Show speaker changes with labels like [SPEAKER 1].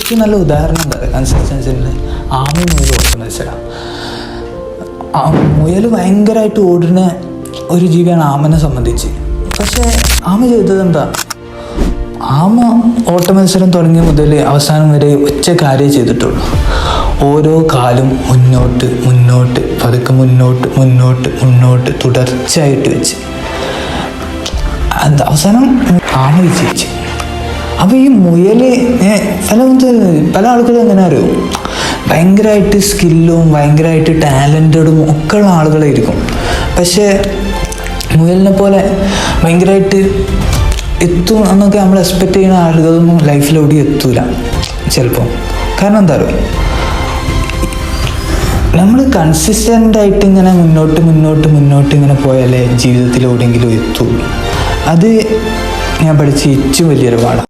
[SPEAKER 1] ഏറ്റവും നല്ല ഉദാഹരണം എന്താ പറയുക കൺസിസ്റ്റൻസിൻ്റെ ആമയും മുയൽ ഓട്ട മത്സരം. മുയൽ ഭയങ്കരമായിട്ട് ഓടുന്ന ഒരു ജീവിയാണ് ആമനെ സംബന്ധിച്ച്. പക്ഷേ ആമ ചെയ്തത് എന്താ, ആമ ഓട്ട മത്സരം തുടങ്ങിയ മുതൽ അവസാനം വരെ ഒറ്റ കാര്യം ചെയ്തിട്ടുള്ളൂ. ഓരോ കാലും മുന്നോട്ട് മുന്നോട്ട് പതുക്കെ മുന്നോട്ട് മുന്നോട്ട് മുന്നോട്ട് തുടർച്ചയായിട്ട് വെച്ച് അവസാനം ആമ വിജയിച്ച്. അപ്പോൾ ഈ മുയൽ പല ആൾക്കാരും എങ്ങനെ അറിയും, ഭയങ്കരമായിട്ട് സ്കില്ലും ഭയങ്കരമായിട്ട് ടാലൻറ്റഡും ഒക്കെ ഉള്ള ആളുകളായിരിക്കും. പക്ഷേ മുയലിനെ പോലെ ഭയങ്കരമായിട്ട് എത്തും എന്നൊക്കെ നമ്മൾ എക്സ്പെക്റ്റ് ചെയ്യുന്ന ആളുകളൊന്നും ലൈഫിലോടി എത്തൂല ചിലപ്പോൾ. കാരണം എന്താ പറയുക, നമ്മൾ കൺസിസ്റ്റൻ്റായിട്ട് ഇങ്ങനെ മുന്നോട്ട് മുന്നോട്ട് മുന്നോട്ട് ഇങ്ങനെ പോയാലേ ജീവിതത്തിൽ എവിടെയെങ്കിലും എത്തുള്ളൂ. അത് ഞാൻ പഠിച്ച ഏറ്റവും വലിയൊരു പാഠം.